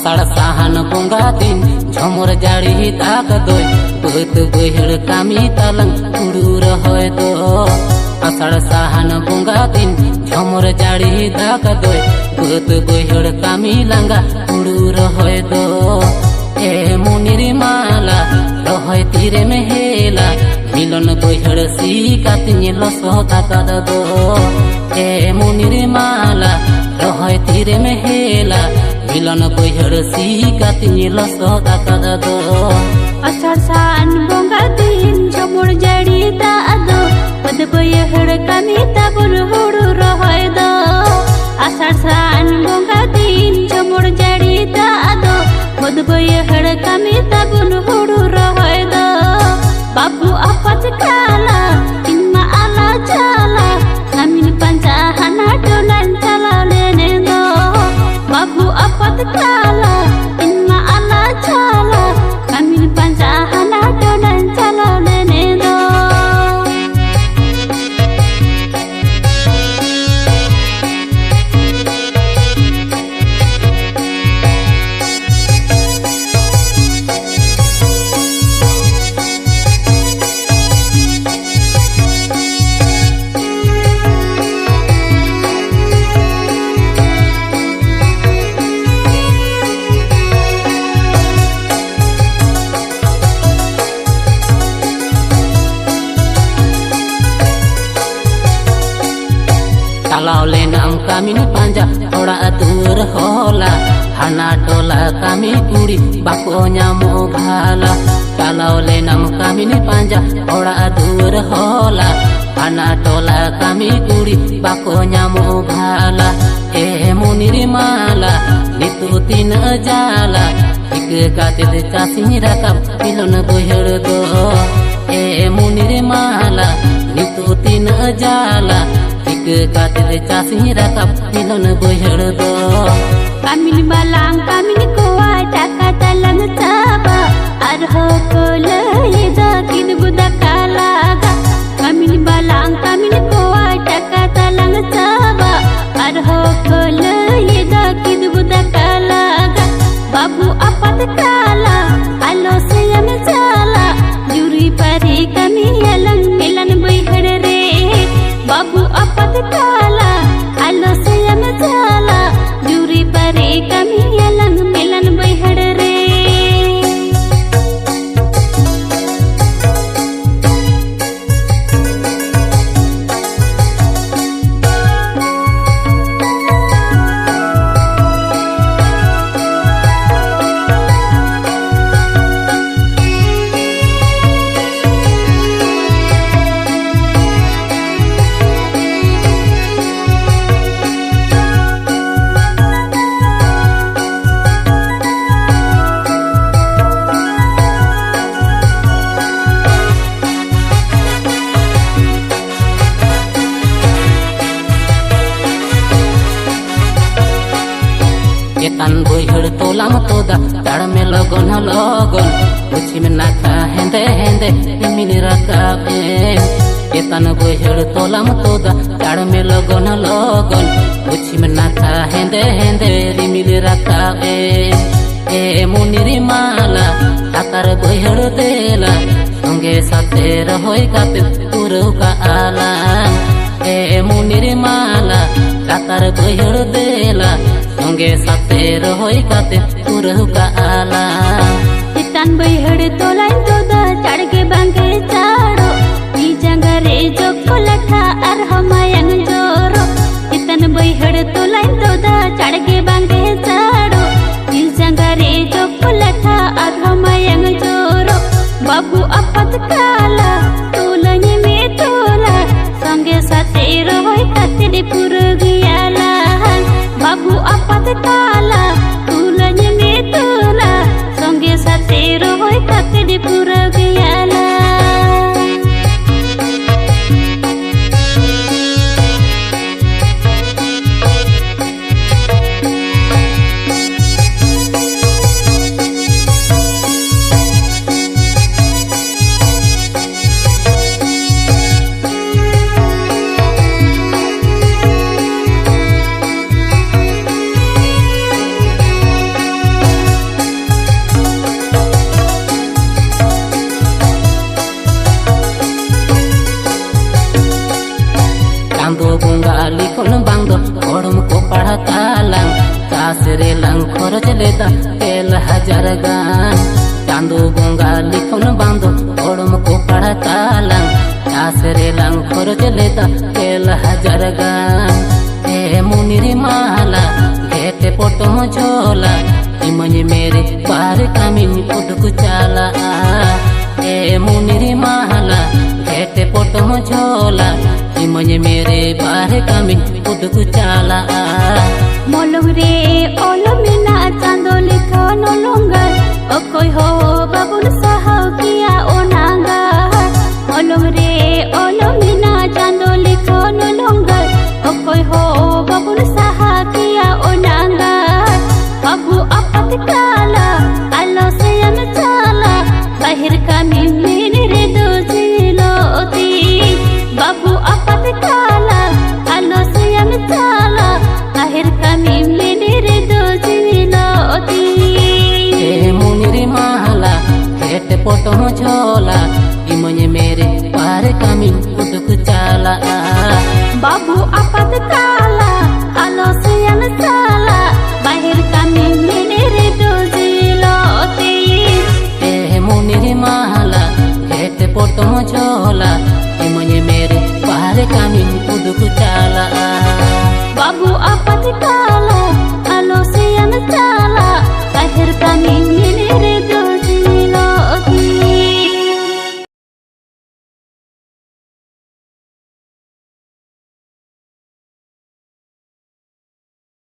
आषाढ़ साहन बोंगा दिन झमर जाड़ी दाग दो बहुत बहड़ कामी तालंग उड़ू रहे दो आषाढ़ साहन बोंगा दिन झमर जाड़ी दाग दो बहुत बहड़ कामी लंगा उड़ू रहे दो ए मुनिर माला रहे तीरे में हेला मिलन बहड़ सीकाती लसोता कद दो ए मुनिर माला रहे तीरे में हेला मिलन बहड़ सीकाती लसोता कद दो आषाढ़ साहन बोंगा दिन झमर जाड़ी दाग दो बद बहड़ कामी ताबुन हुड़ू रहे दो आषाढ़ साहन बोंगा दिन झमर जाड़ी दाग दो बद बहड़ कामी ताबुन हुड़ू रहे दो बाबू आपत काला इनमा आला जाला नामिन पंचा हना डोलन चला लेने दो बाबू आपत काला इनमा आला जाला नामिन पंचा हना डोलन चला लेने दो तालावले नाम कामिन पांजा थोड़ा दूर होला हना टोला कामी कुड़ी बाको न्यामो भाला तालावले नाम कामिन पांजा थोड़ा दूर होला हना टोला कामी कुड़ी बाको न्यामो भाला ए मुनिर माला नितु तीन जाला एक गाते दे चासी रकम मिलन बहड़ दो ए मुनिर माला नितु तीन जाला गाते चासी रकम मिलन बहड़ दो कामिन बालांग कामिन कोआ टाका तलंग चाबा अरहो कोले दा किन बुदा कालागा कामिन बालांग कामिन कोआ टाका तलंग चाबा अरहो कोले दा किन बुदा कालागा बाबू आपत काला आलो सेयन जाला जुरी परी कमी अलंग मिलन बहड़ रे बाबू आपत काला आलो सेयन जाला जुरी परे कमी अलंग मिलन बहड़ रे तन बहड़ तोलाम तोदा ताड़ में लगन लगन कुछ में नाखा हेंदे हेंदे मिल रकाबे तन बहड़ तोलाम तोदा ताड़ में लगन लगन कुछ में नाखा हेंदे हेंदे मिल रकाबे ए मुनिर माला आकार बहड़ देला संगे साथे रहोय काते पुरु का आला ए मुनिर माला आकार बहड़ देला संगे साथे रहोय काते पुरु का आला तन बहड़ तोलाइन तोदा चढ़गे बांगे चाड़ो ई जंगरे जोको लठा अर हमायन जोरो तन बहड़ तोलाइन तोदा चढ़गे बांगे चाड़ो ई जंगरे जोको लठा अर हमायन जोरो बाबू आपत काला तोलनी में तोला संगे साथे रहोय काते पुरु गियाला बाबू आपत काला तोलनी में तोला संगे साथे रहोय काते पुरु गियाला खरच लेदा 1000 गान चांदो गंगा लिखन बांधो ओड़म को पढ़ा तालंग आसरे लंग खरच लेदा 1000 गान ए मुनिरी माला घेटे पोटो झोला इमन मेरे पार कामिन उदक चाला ए मुनिरी माला घेटे पोटो झोला इमन मेरे पार कामिन उदक चाला मलंग रे ओलमिना चांदो लिखो नलंगर ओकोय हो बाबुल साहाव किया ओनांगा मलंग रे ओलमिना चांदो लिखो नलंगर ओकोय हो बाबुल साहा किया ओनांगा बाबू आपत काला आलो से चाला बाहिर कामी मेरे रे दोजिलोती बाबू आपत काला आलो से चाला बाहिर कामी मेरे रे दोजिलोती ए मुनिरी माला घेटे पोटो झोला इमन मेरे पार कामी उदक चाला बाबू आपत काला आलो से चाला बाहिर कामी मेरे रे दोजिलोती ए मुनिरी माला घेटे पोटो झोला इमन मेरे पार कामी उदक चाला